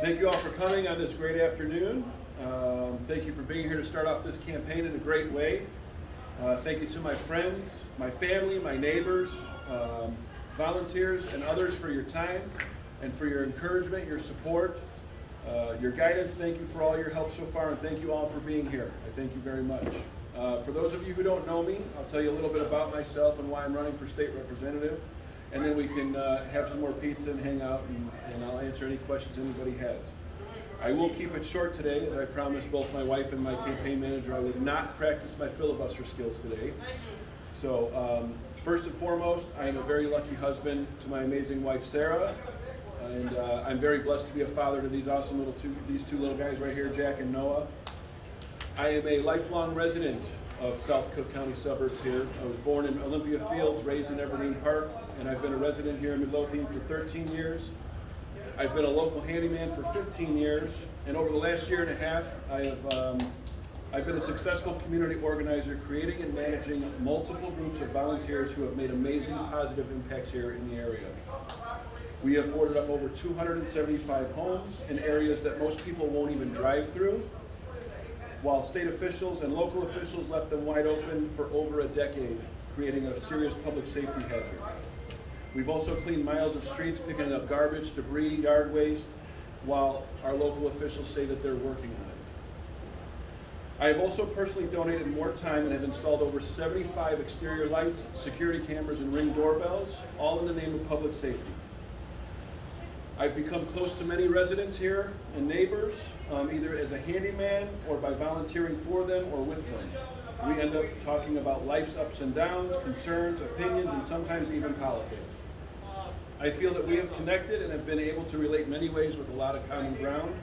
Thank you all for coming on this great afternoon. Thank you for being here to start off this campaign in a great way. Thank you to my friends, my family, my neighbors, volunteers, and others for your time and for your encouragement, your support, your guidance. Thank you for all your help so far, and thank you all for being here. I thank you very much. For those of you who don't know me, I'll tell you a little bit about myself and why I'm running for state representative, and then we can have some more pizza and hang out, and I'll answer any questions anybody has. I will keep it short today, as I promised both my wife and my campaign manager I would not practice my filibuster skills today. So first and foremost, I am a very lucky husband to my amazing wife Sarah, and I'm very blessed to be a father to these awesome these two little guys right here, Jack and Noah. I am a lifelong resident of South Cook County suburbs here. I was born in Olympia Fields, raised in Evergreen Park, and I've been a resident here in Midlothian for 13 years. I've been a local handyman for 15 years, and over the last year and a half, I've been a successful community organizer, creating and managing multiple groups of volunteers who have made amazing positive impacts here in the area. We have boarded up over 275 homes in areas that most people won't even drive through, while state officials and local officials left them wide open for over a decade, creating a serious public safety hazard. We've also cleaned miles of streets, picking up garbage, debris, yard waste, while our local officials say that they're working on it. I have also personally donated more time and have installed over 75 exterior lights, security cameras, and Ring doorbells, all in the name of public safety. I've become close to many residents here and neighbors, either as a handyman or by volunteering for them or with them. We end up talking about life's ups and downs, concerns, opinions, and sometimes even politics. I feel that we have connected and have been able to relate in many ways with a lot of common ground.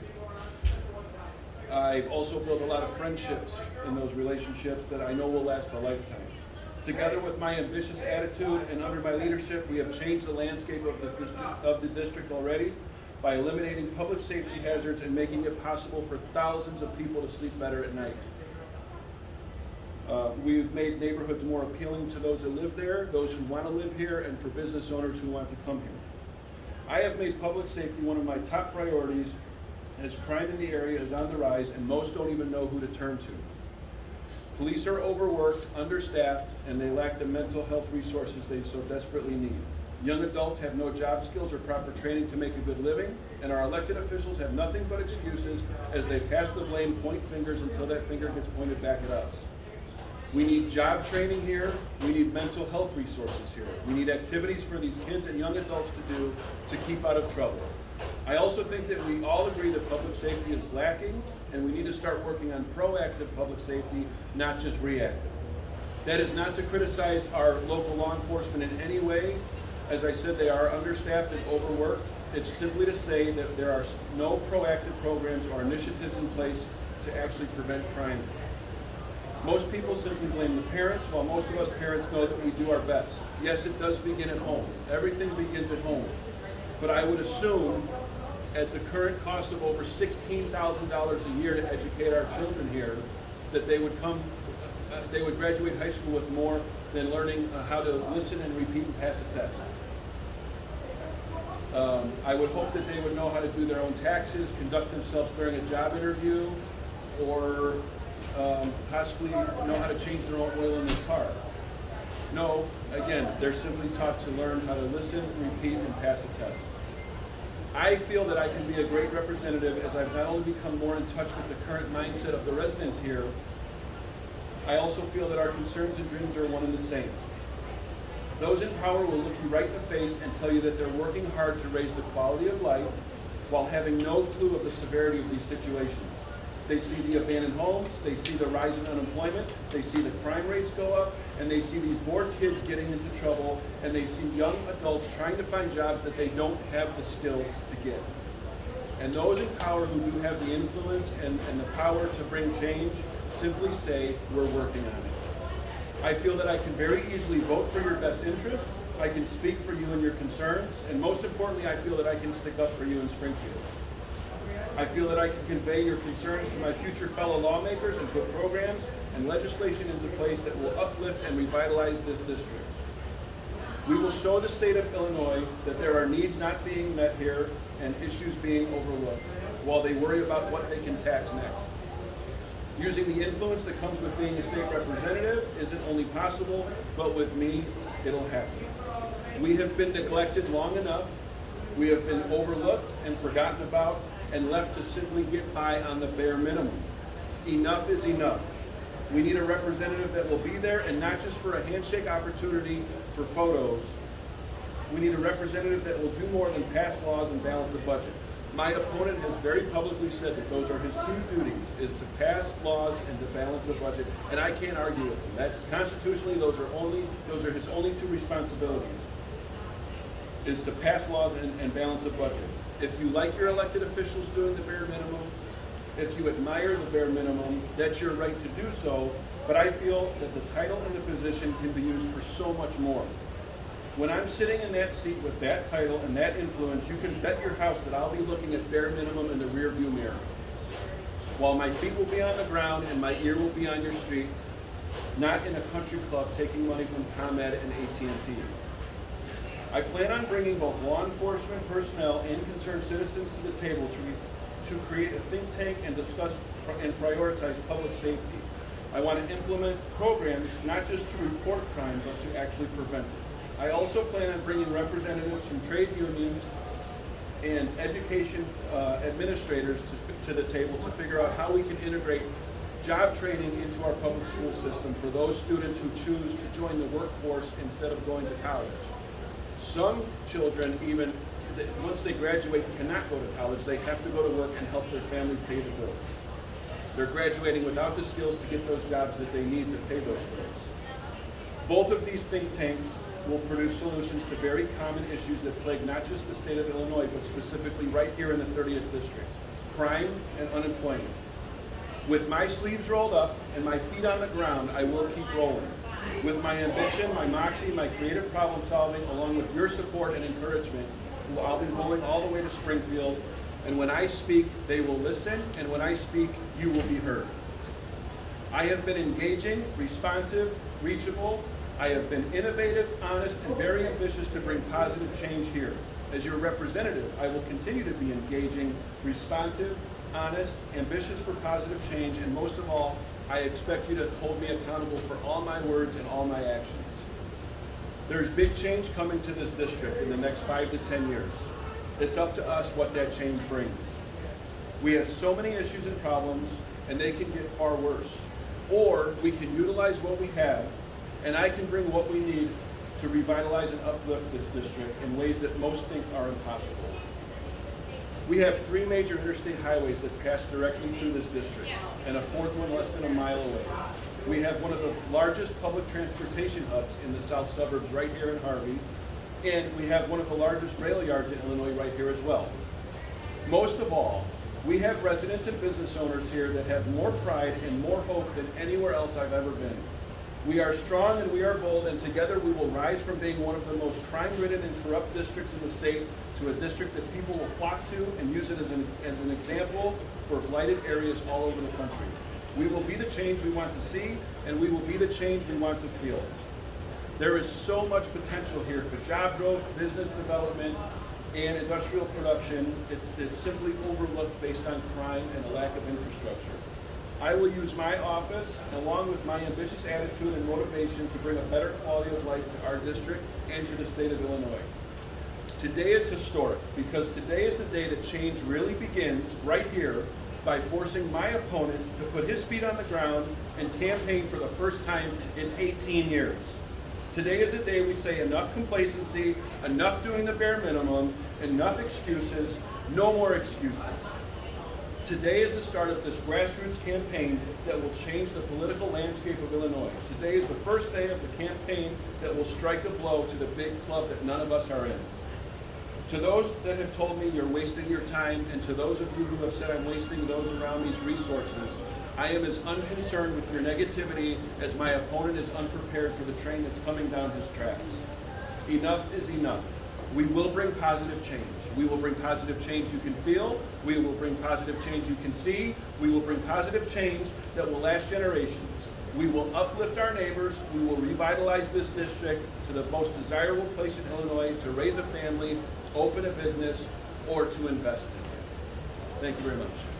I've also built a lot of friendships in those relationships that I know will last a lifetime. Together with my ambitious attitude and under my leadership, we have changed the landscape of the district already by eliminating public safety hazards and making it possible for thousands of people to sleep better at night. We've made neighborhoods more appealing to those that live there, those who want to live here, and for business owners who want to come here. I have made public safety one of my top priorities, as crime in the area is on the rise and most don't even know who to turn to. Police are overworked, understaffed, and they lack the mental health resources they so desperately need. Young adults have no job skills or proper training to make a good living, and our elected officials have nothing but excuses as they pass the blame, point fingers until that finger gets pointed back at us. We need job training here. We need mental health resources here. We need activities for these kids and young adults to do to keep out of trouble. I also think that we all agree that public safety is lacking, and we need to start working on proactive public safety, not just reactive. That is not to criticize our local law enforcement in any way. As I said, they are understaffed and overworked. It's simply to say that there are no proactive programs or initiatives in place to actually prevent crime. Most people simply blame the parents, while most of us parents know that we do our best. Yes, it does begin at home. Everything begins at home. But I would assume at the current cost of over $16,000 a year to educate our children here, that they would graduate high school with more than learning how to listen and repeat and pass a test. I would hope that they would know how to do their own taxes, conduct themselves during a job interview, or possibly know how to change their own oil in their car. No, again, they're simply taught to learn how to listen, repeat, and pass a test. I feel that I can be a great representative as I've not only become more in touch with the current mindset of the residents here, I also feel that our concerns and dreams are one and the same. Those in power will look you right in the face and tell you that they're working hard to raise the quality of life while having no clue of the severity of these situations. They see the abandoned homes, they see the rise in unemployment, they see the crime rates go up, and they see these bored kids getting into trouble, and they see young adults trying to find jobs that they don't have the skills to get. And those in power who do have the influence and the power to bring change simply say, we're working on it. I feel that I can very easily vote for your best interests, I can speak for you and your concerns, and most importantly, I feel that I can stick up for you in Springfield. I feel that I can convey your concerns to my future fellow lawmakers and put programs and legislation into place that will uplift and revitalize this district. We will show the state of Illinois that there are needs not being met here and issues being overlooked. while they worry about what they can tax next. Using the influence that comes with being a state representative isn't only possible, but with me, it'll happen. We have been neglected long enough. We have been overlooked and forgotten about and left to simply get by on the bare minimum. Enough is enough. We need a representative that will be there, and not just for a handshake opportunity for photos. We need a representative that will do more than pass laws and balance a budget. My opponent has very publicly said that those are his two duties, is to pass laws and to balance a budget, and I can't argue with him. That's constitutionally, those are his only two responsibilities, is to pass laws and balance a budget. If you like your elected officials doing the bare minimum, if you admire the bare minimum, that's your right to do so, but I feel that the title and the position can be used for so much more. When I'm sitting in that seat with that title and that influence, you can bet your house that I'll be looking at bare minimum in the rear view mirror, while my feet will be on the ground and my ear will be on your street, not in a country club taking money from ComEd and AT&T. I plan on bringing both law enforcement personnel and concerned citizens to the table to create a think tank and discuss and prioritize public safety. I want to implement programs not just to report crime, but to actually prevent it. I also plan on bringing representatives from trade unions and education administrators to the table to figure out how we can integrate job training into our public school system for those students who choose to join the workforce instead of going to college. Some children, even once they graduate, cannot go to college. They have to go to work and help their family pay the bills. They're graduating without the skills to get those jobs that they need to pay those bills. Both of these think tanks will produce solutions to very common issues that plague not just the state of Illinois, but specifically right here in the 30th District: crime and unemployment. With my sleeves rolled up and my feet on the ground, I will keep rolling. With my ambition, my moxie, my creative problem solving, along with your support and encouragement, I'll be rolling all the way to Springfield. And when I speak, they will listen, and when I speak, you will be heard. I have been engaging, responsive, reachable. I have been innovative, honest, and very ambitious to bring positive change here. As your representative, I will continue to be engaging, responsive, honest, ambitious for positive change, and most of all, I expect you to hold me accountable for all my words and all my actions. There's big change coming to this district in the next 5 to 10 years. It's up to us what that change brings. We have so many issues and problems, and they can get far worse. Or we can utilize what we have, and I can bring what we need to revitalize and uplift this district in ways that most think are impossible. We have 3 major interstate highways that pass directly through this district, and a 4th one less than a mile away. We have one of the largest public transportation hubs in the south suburbs right here in Harvey, and we have one of the largest rail yards in Illinois right here as well. Most of all, we have residents and business owners here that have more pride and more hope than anywhere else I've ever been. We are strong and we are bold, and together we will rise from being one of the most crime-ridden and corrupt districts in the state to a district that people will flock to and use it as an example for blighted areas all over the country. We will be the change we want to see, and we will be the change we want to feel. There is so much potential here for job growth, business development, and industrial production. It's simply overlooked based on crime and a lack of infrastructure. I will use my office, along with my ambitious attitude and motivation, to bring a better quality of life to our district and to the state of Illinois. Today is historic because today is the day that change really begins right here by forcing my opponent to put his feet on the ground and campaign for the first time in 18 years. Today is the day we say enough complacency, enough doing the bare minimum, enough excuses, no more excuses. Today is the start of this grassroots campaign that will change the political landscape of Illinois. Today is the first day of the campaign that will strike a blow to the big club that none of us are in. To those that have told me you're wasting your time, and to those of you who have said I'm wasting those around me's resources, I am as unconcerned with your negativity as my opponent is unprepared for the train that's coming down his tracks. Enough is enough. We will bring positive change. We will bring positive change you can feel. We will bring positive change you can see. We will bring positive change that will last generations. We will uplift our neighbors. We will revitalize this district to the most desirable place in Illinois to raise a family, open a business, or to invest in. Thank you very much.